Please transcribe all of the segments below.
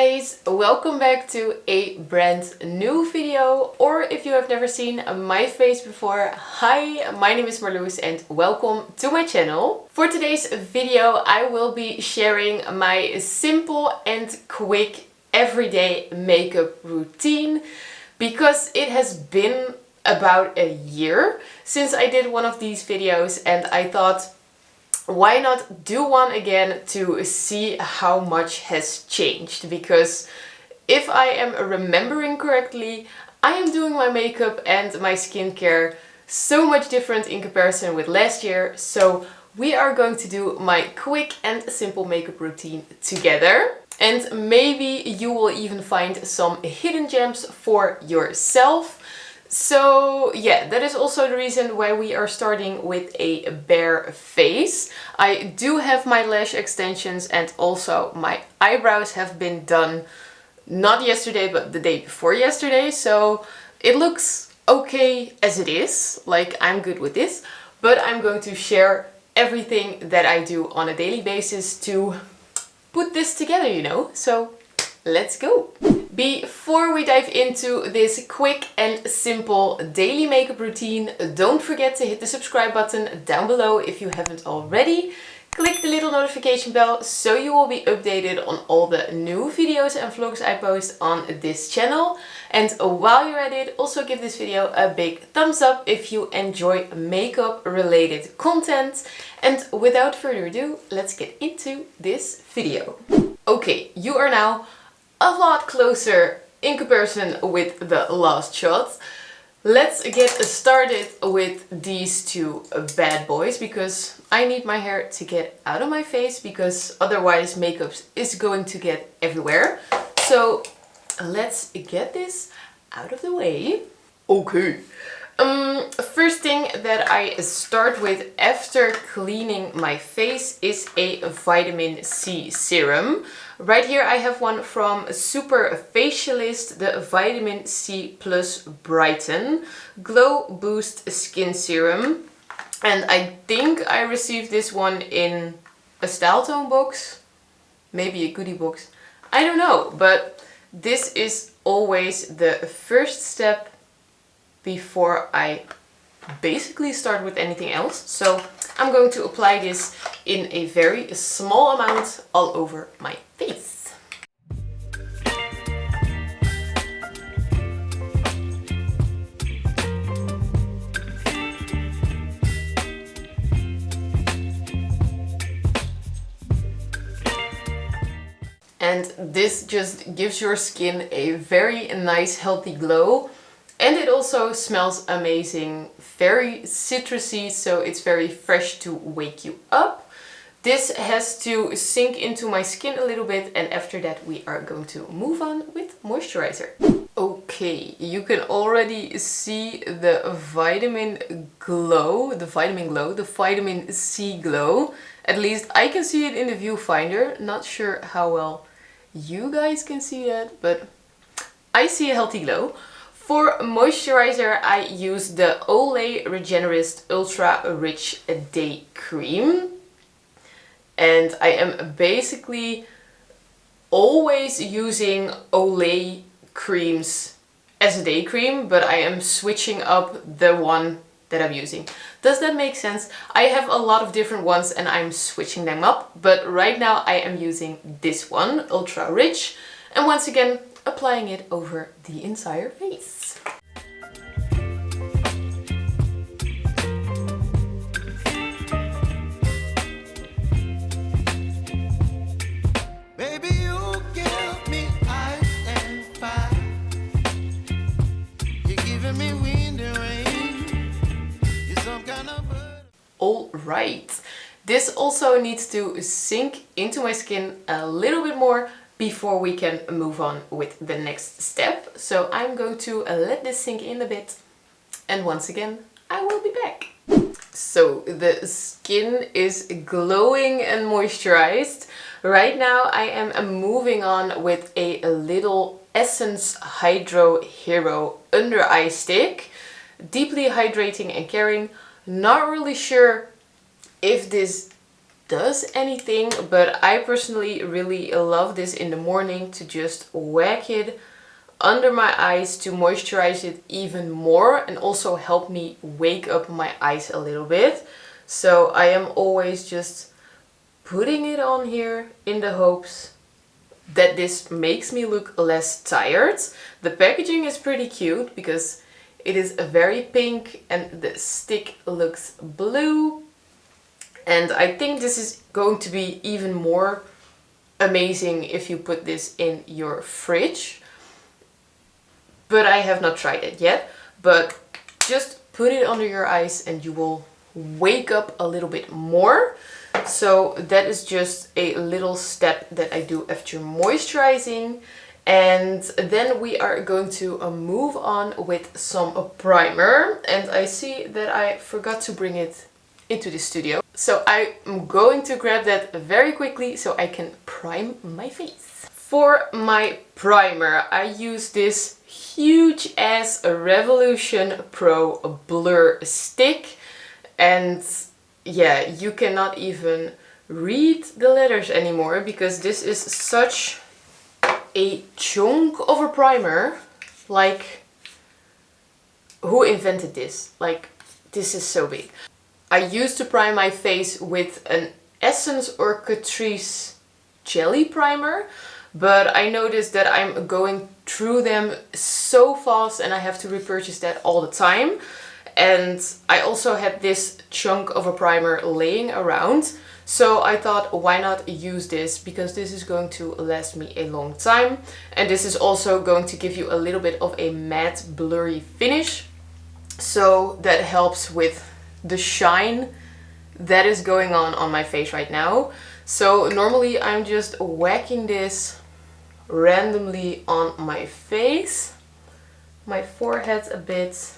guys, welcome back to a brand new video, or if you have never seen my face before, hi, my name is Marloes and welcome to my channel. For today's video I will be sharing my simple and quick everyday makeup routine because it has been about a year since I did one of these videos and I thought, why not do one again to see how much has changed? Because if I am remembering correctly, I am doing my makeup and my skincare so much different in comparison with last year. So we are going to do my quick and simple makeup routine together. And maybe you will even find some hidden gems for yourself. So yeah, that is also the reason why we are starting with a bare face. I do have my lash extensions and also my eyebrows have been done not yesterday but the day before yesterday. So it looks okay as it is, like I'm good with this. But I'm going to share everything that I do on a daily basis to put this together, you know. So let's go! Before we dive into this quick and simple daily makeup routine, don't forget to hit the subscribe button down below if you haven't already. Click the little notification bell so you will be updated on all the new videos and vlogs I post on this channel. And while you're at it, also give this video a big thumbs up if you enjoy makeup related content. And without further ado, let's get into this video. Okay, you are now a lot closer in comparison with the last shot. Let's get started with these two bad boys because I need my hair to get out of my face because otherwise makeup is going to get everywhere. So let's get this out of the way. Okay. First thing that I start with after cleaning my face is a vitamin C serum. Right here I have one from Super Facialist, the Vitamin C Plus Brighten Glow Boost Skin Serum. And I think I received this one in a Style Tone box, maybe a goodie box, I don't know. But this is always the first step before I basically start with anything else. So I'm going to apply this in a very small amount all over my face. And this just gives your skin a very nice healthy glow. And it also smells amazing, very citrusy, so it's very fresh to wake you up. This has to sink into my skin a little bit, and after that we are going to move on with moisturizer. Okay, you can already see the vitamin glow, the vitamin C glow. At least I can see it in the viewfinder. Not sure how well you guys can see that, but I see a healthy glow. For moisturizer, I use the Olay Regenerist Ultra Rich Day Cream. And I am basically always using Olay creams as a day cream, but I am switching up the one that I'm using. Does that make sense? I have a lot of different ones and I'm switching them up, but right now I am using this one, Ultra Rich. And once again, applying it over the entire face. Baby, you give me ice and fire. You're giving me wind and rain. You're some kind of bird. Alright, this also needs to sink into my skin a little bit more before we can move on with the next step. So I'm going to let this sink in a bit, and once again I will be back. So the skin is glowing and moisturized. Right now I am moving on with a little Essence Hydro Hero under eye stick. Deeply hydrating and caring. Not really sure if this does anything, but I personally really love this in the morning to just whack it under my eyes to moisturize it even more and also help me wake up my eyes a little bit. So I am always just putting it on here in the hopes that this makes me look less tired. The packaging is pretty cute because it is very pink and the stick looks blue. And I think this is going to be even more amazing if you put this in your fridge. But I have not tried it yet. But just put it under your eyes and you will wake up a little bit more. So that is just a little step that I do after moisturizing. And then we are going to move on with some primer. And I see that I forgot to bring it into the studio. So I'm going to grab that very quickly so I can prime my face. For my primer, I use this huge ass Revolution Pro Blur stick. And yeah, you cannot even read the letters anymore because this is such a chunk of a primer. Like, who invented this? Like, this is so big. I used to prime my face with an Essence or Catrice Jelly Primer, but I noticed that I'm going through them so fast and I have to repurchase that all the time. And I also had this chunk of a primer laying around. So I thought, why not use this? Because this is going to last me a long time. And this is also going to give you a little bit of a matte blurry finish. So that helps with the shine that is going on my face right now. So normally I'm just whacking this randomly on my face. My forehead a bit.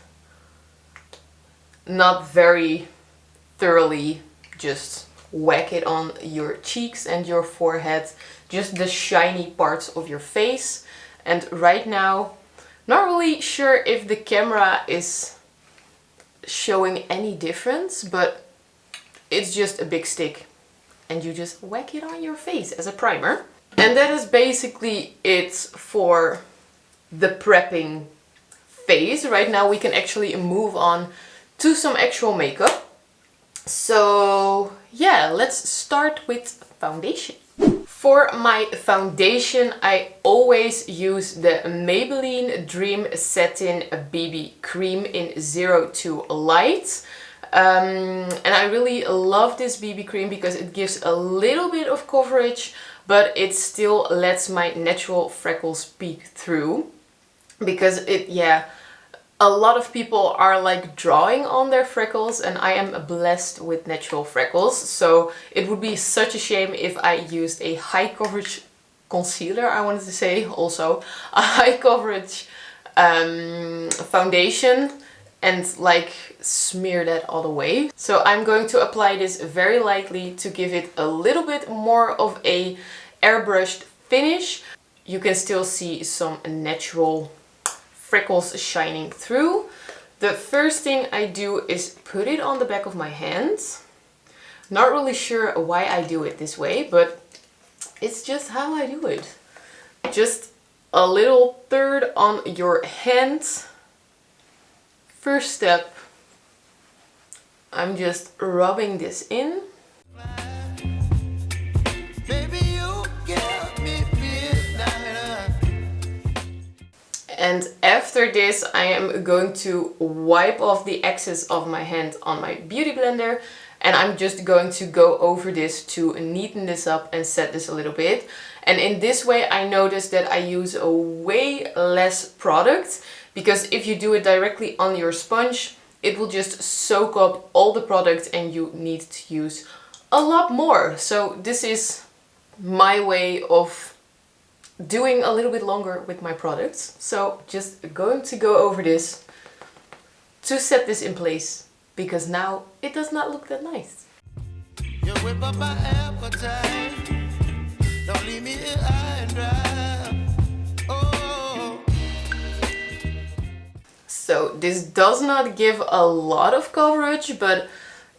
Not very thoroughly, just whack it on your cheeks and your forehead, just the shiny parts of your face. And right now, not really sure if the camera is showing any difference, but it's just a big stick and you just whack it on your face as a primer. And that is basically it for the prepping phase. Right now we can actually move on to some actual makeup. So yeah, let's start with foundation. For my foundation, I always use the Maybelline Dream Satin BB Cream in 02 Light. And I really love this BB cream because it gives a little bit of coverage, but it still lets my natural freckles peek through. Because a lot of people are like drawing on their freckles and I am blessed with natural freckles. So it would be such a shame if I used a high coverage concealer, I wanted to say, also a high coverage foundation and like smear that all the way. So I'm going to apply this very lightly to give it a little bit more of a airbrushed finish. You can still see some natural freckles shining through. The first thing I do is put it on the back of my hands. Not really sure why I do it this way, but it's just how I do it. Just a little third on your hand. First step, I'm just rubbing this in. And after this, I am going to wipe off the excess of my hand on my beauty blender. And I'm just going to go over this to neaten this up and set this a little bit. And in this way, I noticed that I use a way less product. Because if you do it directly on your sponge, it will just soak up all the product and you need to use a lot more. So this is my way of doing a little bit longer with my products. So just going to go over this to set this in place, because now it does not look that nice. You whip up my appetite. Don't leave me here high and dry. Oh. So this does not give a lot of coverage, but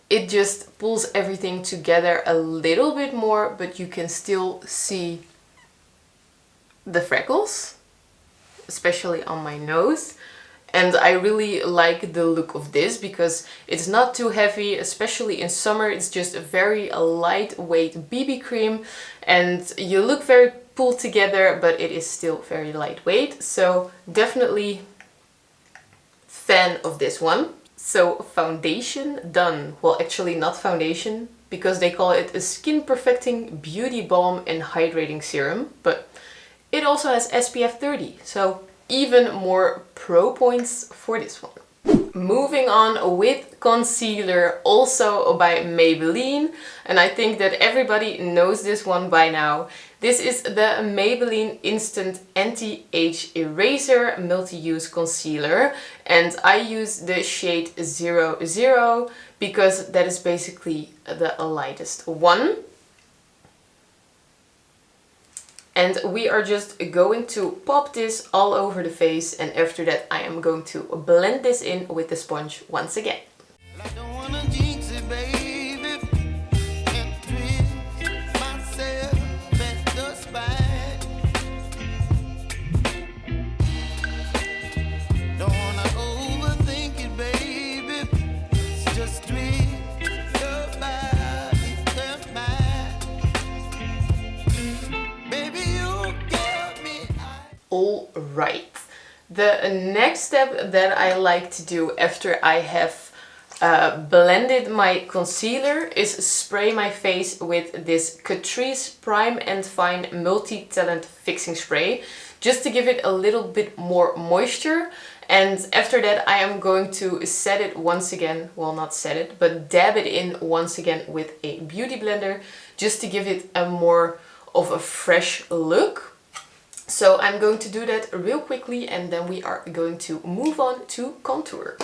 it just pulls everything together a little bit more, but you can still see the freckles, especially on my nose. And I really like the look of this because it's not too heavy, especially in summer. It's just a very lightweight BB cream and you look very pulled together, but it is still very lightweight. So definitely fan of this one. So foundation done. Well, actually not foundation because they call it a skin perfecting beauty balm and hydrating serum, but it also has SPF 30. So even more pro points for this one. Moving on with concealer, also by Maybelline, and I think that everybody knows this one by now. This is the Maybelline Instant Anti-Age Eraser Multi-Use Concealer, and I use the shade 00 because that is basically the lightest one. And we are just going to pop this all over the face, and after that I am going to blend this in with the sponge once again. I don't wanna jinx it, baby, and twist myself at the spine. Don't wanna overthink it, baby. It's just twist your body and mine. Baby, you get me. Alright, the next step that I like to do after I have blended my concealer is spray my face with this Catrice Prime and Fine Multi-Talent Fixing Spray, just to give it a little bit more moisture. And after that I am going to set it once again, well not set it, but dab it in once again with a beauty blender, just to give it a more of a fresh look. So I'm going to do that real quickly and then we are going to move on to contour.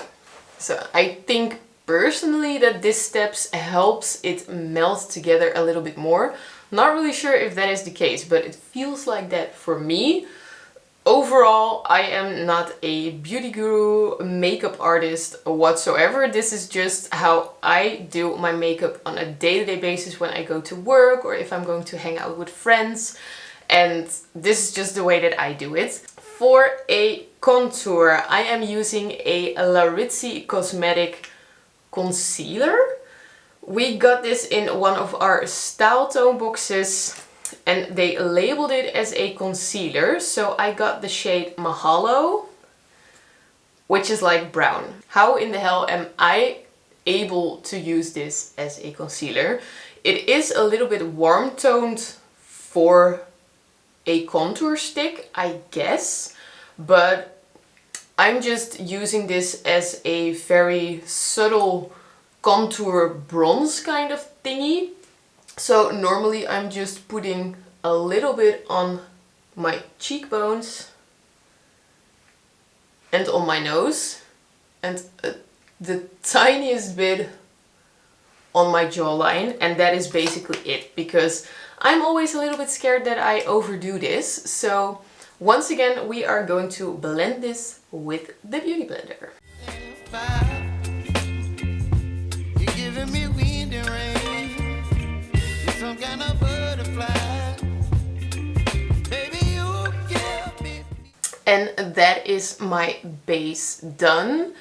So I think personally that this steps helps it melt together a little bit more. Not really sure if that is the case, but it feels like that for me. Overall, I am not a beauty guru, makeup artist whatsoever. This is just how I do my makeup on a day-to-day basis when I go to work or if I'm going to hang out with friends. And this is just the way that I do it. For a contour, I am using a Larizzi Cosmetic concealer. We got this in one of our Style Tone boxes and they labeled it as a concealer. So I got the shade Mahalo, which is like brown. How in the hell am I able to use this as a concealer? It is a little bit warm toned for a contour stick, I guess, but I'm just using this as a very subtle contour bronze kind of thingy. So normally I'm just putting a little bit on my cheekbones and on my nose and the tiniest bit on my jawline, and that is basically it, because I'm always a little bit scared that I overdo this. So once again we are going to blend this with the beauty blender. You're giving me wind and rain. You're some kind of butterfly. Baby, you give me. And that is my base done.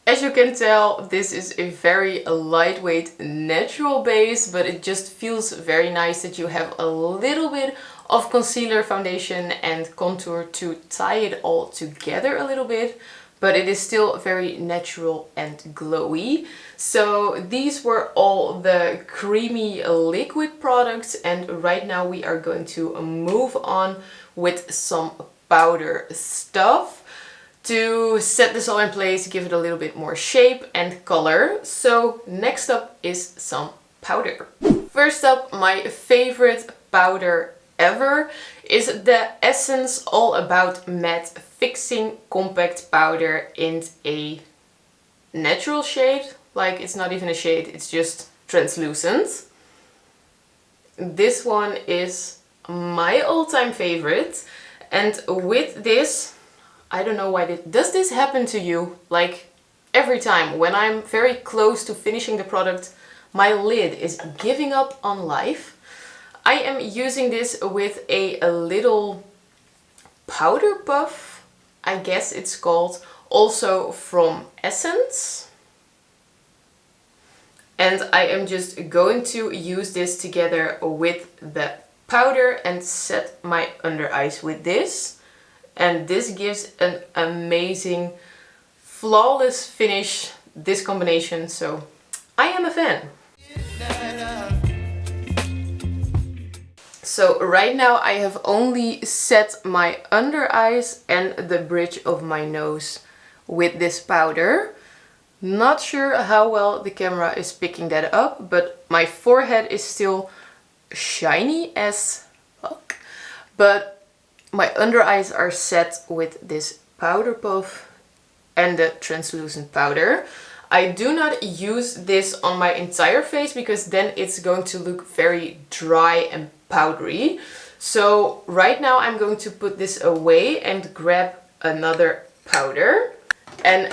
As you can tell, this is a very lightweight natural base, but it just feels very nice that you have a little bit of concealer, foundation and contour to tie it all together a little bit, but it is still very natural and glowy. So these were all the creamy liquid products, and right now we are going to move on with some powder stuff to set this all in place, give it a little bit more shape and color. So next up is some powder. First up, my favorite powder ever is the Essence All About Matte Fixing Compact Powder in a natural shade. Like, it's not even a shade, it's just translucent. This one is my all-time favorite, and with this, I don't know why does this happen to you? Like, every time when I'm very close to finishing the product, my lid is giving up on life. I am using this with a little powder puff, I guess it's called, also from Essence. And I am just going to use this together with the powder and set my under eyes with this. And this gives an amazing, flawless finish, this combination, so I am a fan. So right now I have only set my under eyes and the bridge of my nose with this powder. Not sure how well the camera is picking that up, but my forehead is still shiny as fuck. But my under eyes are set with this powder puff and the translucent powder. I do not use this on my entire face because then it's going to look very dry and powdery. So right now I'm going to put this away and grab another powder, and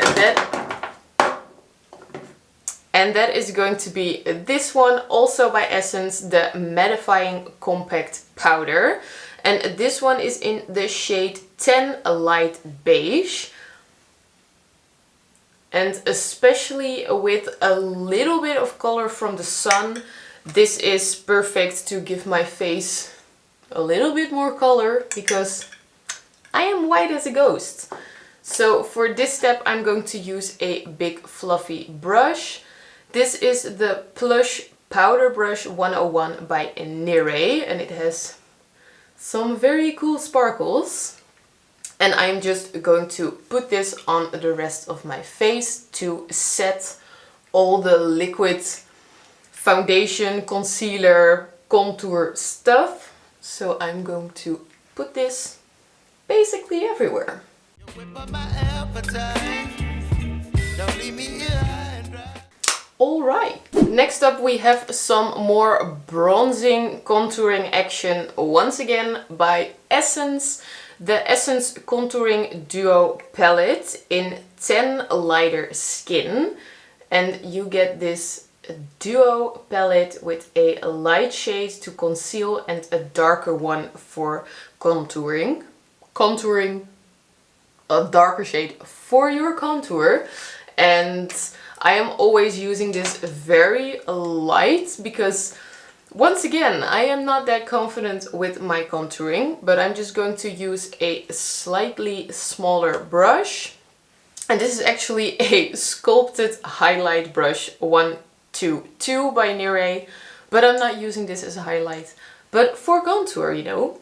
that is going to be this one, also by Essence, the Mattifying Compact Powder. And this one is in the shade 10 Light Beige. And especially with a little bit of color from the sun, this is perfect to give my face a little bit more color because I am white as a ghost. So for this step I'm going to use a big fluffy brush. This is the Plush Powder Brush 101 by Nirei, and it has some very cool sparkles. And I'm just going to put this on the rest of my face to set all the liquid foundation, concealer, contour stuff. So I'm going to put this basically everywhere. Alright, next up we have some more bronzing contouring action, once again by Essence. The Essence Contouring Duo Palette in 10 Lighter Skin. And you get this duo palette with a light shade to conceal and a darker one for contouring. Contouring, a darker shade for your contour. And I am always using this very light because, once again, I am not that confident with my contouring, but I'm just going to use a slightly smaller brush. And this is actually a sculpted highlight brush 122 by Nirei, but I'm not using this as a highlight, but for contour, you know.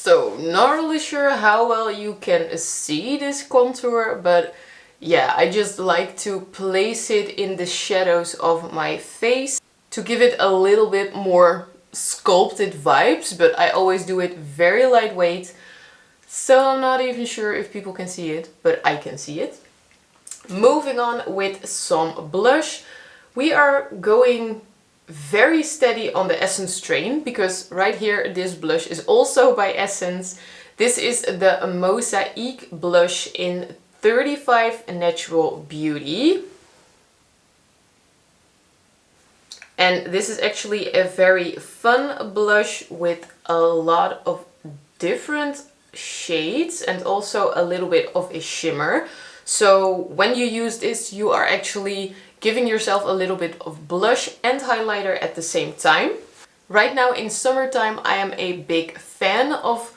So, not really sure how well you can see this contour, but yeah, I just like to place it in the shadows of my face to give it a little bit more sculpted vibes, but I always do it very lightweight, so I'm not even sure if people can see it, but I can see it. Moving on with some blush, we are going very steady on the Essence strain, because right here this blush is also by Essence. This is the Mosaic blush in 35 Natural Beauty. And this is actually a very fun blush with a lot of different shades and also a little bit of a shimmer. So when you use this, you are actually giving yourself a little bit of blush and highlighter at the same time. Right now in summertime I am a big fan of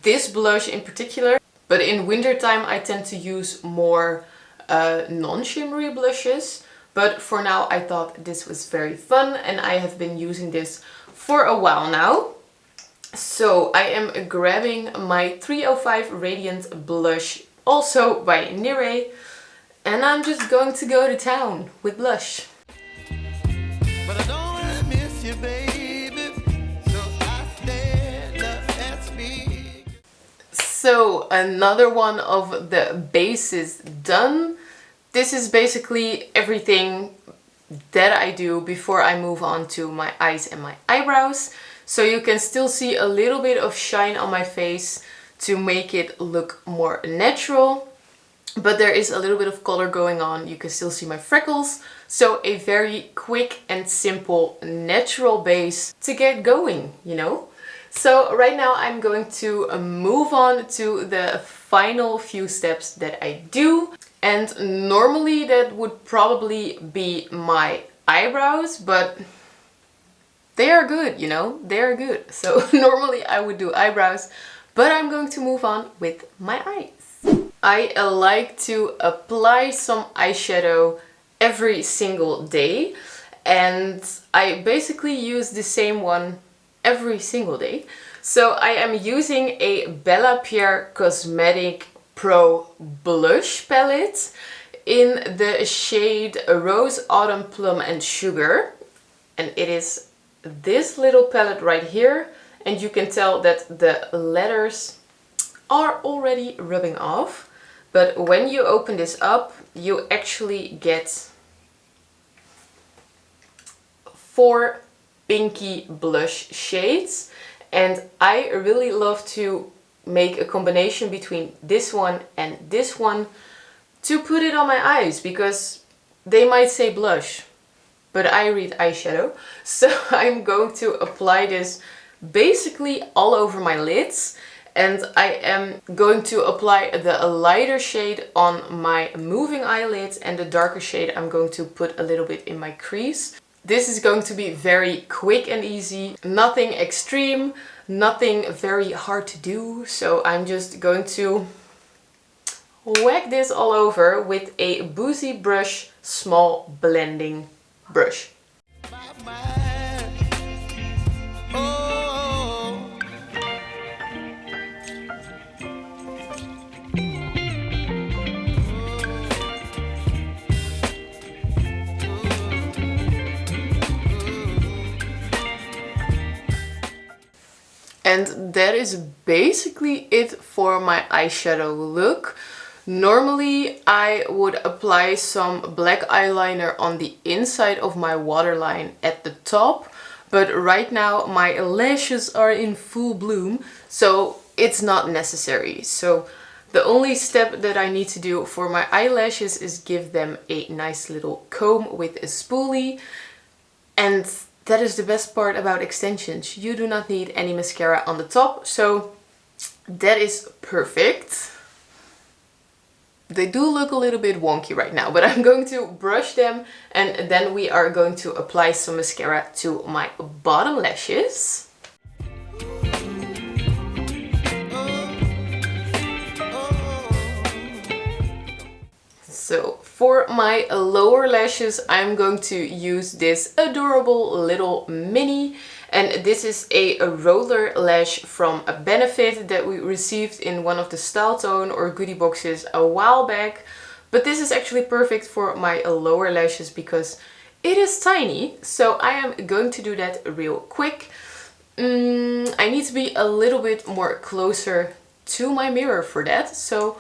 this blush in particular, but in wintertime I tend to use more non-shimmery blushes. But for now I thought this was very fun and I have been using this for a while now. So I am grabbing my 305 Radiant blush, also by Nirei. And I'm just going to go to town with blush. But I don't wanna miss you, baby. So I stand up and speak. So another one of the bases done. this is basically everything that I do before I move on to my eyes and my eyebrows. So you can still see a little bit of shine on my face to make it look more natural. But there is a little bit of color going on. You can still see my freckles. So a very quick and simple natural base to get going, you know. So right now I'm going to move on to the final few steps that I do. And normally that would probably be my eyebrows, but they are good, you know, they are good. So normally I would do eyebrows, but I'm going to move on with my eyes. I like to apply some eyeshadow every single day, and I basically use the same one every single day. So I am using a Bella Pierre Cosmetic Pro Blush palette in the shade Rose, Autumn, Plum and Sugar, and it is this little palette right here, and you can tell that the letters are already rubbing off. But when you open this up, you actually get 4 pinky blush shades, and I really love to make a combination between this one and this one to put it on my eyes, because they might say blush, but I read eyeshadow. So I'm going to apply this basically all over my lids, and I am going to apply the lighter shade on my moving eyelids, and the darker shade I'm going to put a little bit in my crease. This is going to be very quick and easy, nothing extreme, nothing very hard to do. So I'm just going to whack this all over with a Boozy Brush small blending brush. And that is basically it for my eyeshadow look. Normally I would apply some black eyeliner on the inside of my waterline at the top, but right now my lashes are in full bloom, so it's not necessary. So the only step that I need to do for my eyelashes is give them a nice little comb with a spoolie, and that is the best part about extensions. You do not need any mascara on the top, so that is perfect. They do look a little bit wonky right now, but I'm going to brush them, and then we are going to apply some mascara to my bottom lashes. So for my lower lashes, I'm going to use this adorable little mini, and this is a roller lash from Benefit that we received in one of the Style Tone or goodie boxes a while back. But this is actually perfect for my lower lashes because it is tiny, so I am going to do that real quick. I need to be a little bit more closer to my mirror for that, so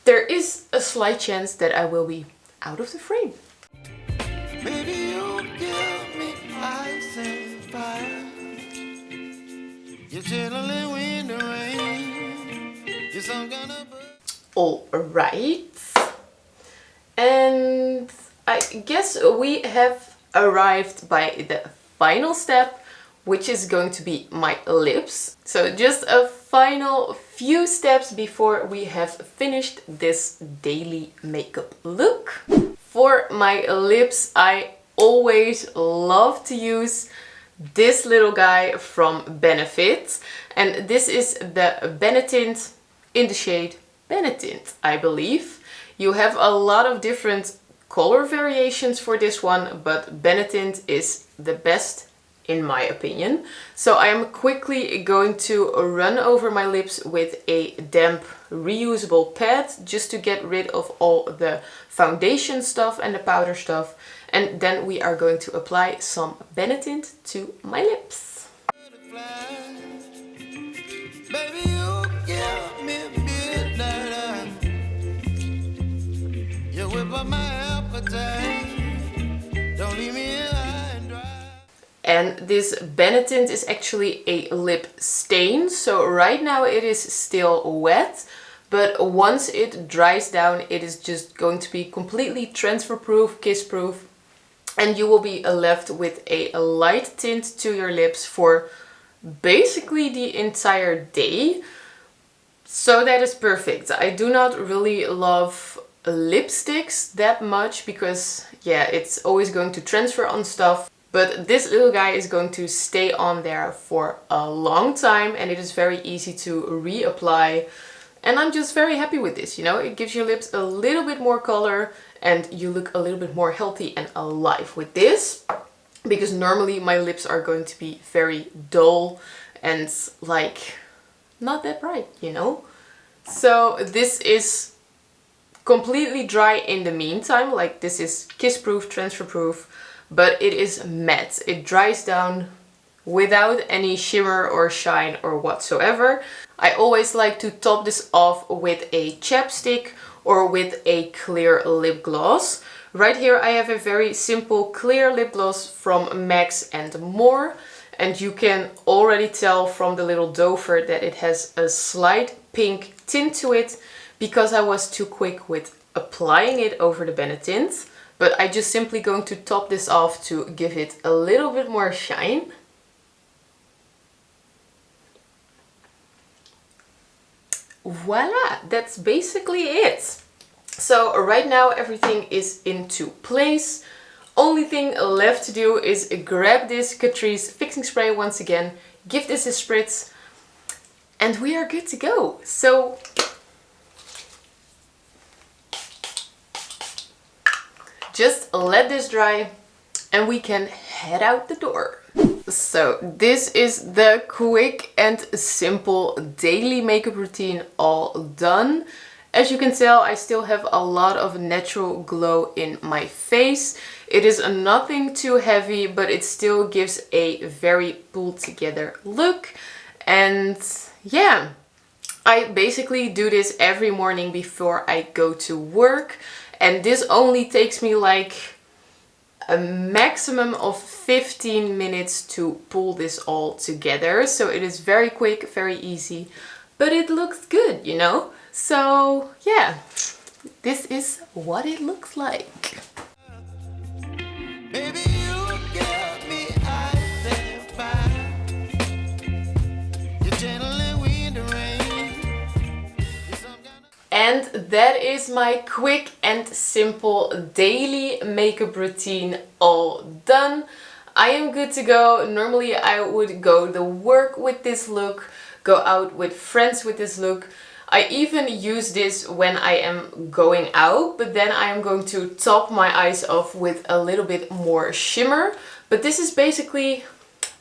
there is a slight chance that I will be out of the frame. Baby, you give me ice and fire. You're chilling when the rain. You're some kind of Alright. And I guess we have arrived by the final step, which is going to be my lips. So just a final few steps before we have finished this daily makeup look. For my lips, I always love to use this little guy from Benefit, and this is the Benetint in the shade Benetint, I believe. You have a lot of different color variations for this one, but Benetint is the best in my opinion. So I am quickly going to run over my lips with a damp reusable pad just to get rid of all the foundation stuff and the powder stuff, and then we are going to apply some Benetint to my lips. baby, you give me midnight. You whip up my And this Benetint is actually a lip stain. So right now it is still wet, but once it dries down, it is just going to be completely transfer proof, kiss proof, and you will be left with a light tint to your lips for basically the entire day. So that is perfect. I do not really love lipsticks that much because, yeah, it's always going to transfer on stuff. But this little guy is going to stay on there for a long time, and it is very easy to reapply. And I'm just very happy with this, you know. It gives your lips a little bit more color and you look a little bit more healthy and alive with this. Because normally my lips are going to be very dull and like not that bright, you know. So this is completely dry in the meantime. Like this is kiss proof, transfer proof, but it is matte. It dries down without any shimmer or shine or whatsoever. I always like to top this off with a chapstick or with a clear lip gloss. Right here I have a very simple clear lip gloss from Max and More, and you can already tell from the little dofer that it has a slight pink tint to it because I was too quick with applying it over the Benetint. But I'm just simply going to top this off to give it a little bit more shine. Voila, that's basically it. So right now everything is into place. Only thing left to do is grab this Catrice fixing spray once again, give this a spritz, and we are good to go. So just let this dry and we can head out the door. So this is the quick and simple daily makeup routine all done. As you can tell, I still have a lot of natural glow in my face. It is nothing too heavy, but it still gives a very pulled together look. And yeah, I basically do this every morning before I go to work. And this only takes me like a maximum of 15 minutes to pull this all together. So it is very quick, very easy, but it looks good, you know? So yeah, this is what it looks like. Baby, you give me ice and fire. You're channeling wind and rain. You're some kind of... And that is my quick and simple daily makeup routine all done. I am good to go. Normally I would go to work with this look, go out with friends with this look. I even use this when I am going out, but then I am going to top my eyes off with a little bit more shimmer. But this is basically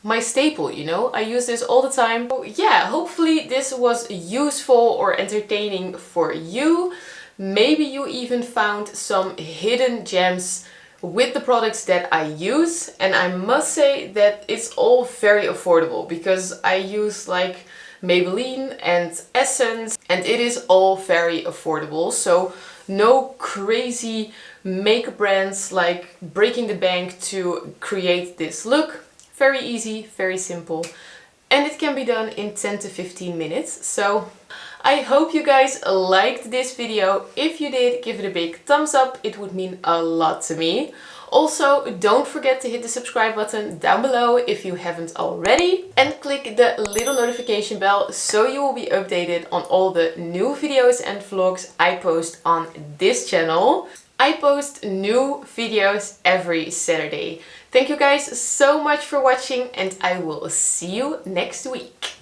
my staple, you know? I use this all the time. So yeah, hopefully this was useful or entertaining for you. Maybe you even found some hidden gems with the products that I use. And I must say that it's all very affordable because I use like Maybelline and Essence, and it is all very affordable. So no crazy makeup brands like breaking the bank to create this look. Very easy, very simple, and it can be done in 10 to 15 minutes. So I hope you guys liked this video. If you did, give it a big thumbs up. It would mean a lot to me. Also, don't forget to hit the subscribe button down below if you haven't already. And click the little notification bell so you will be updated on all the new videos and vlogs I post on this channel. I post new videos every Saturday. Thank you guys so much for watching, and I will see you next week.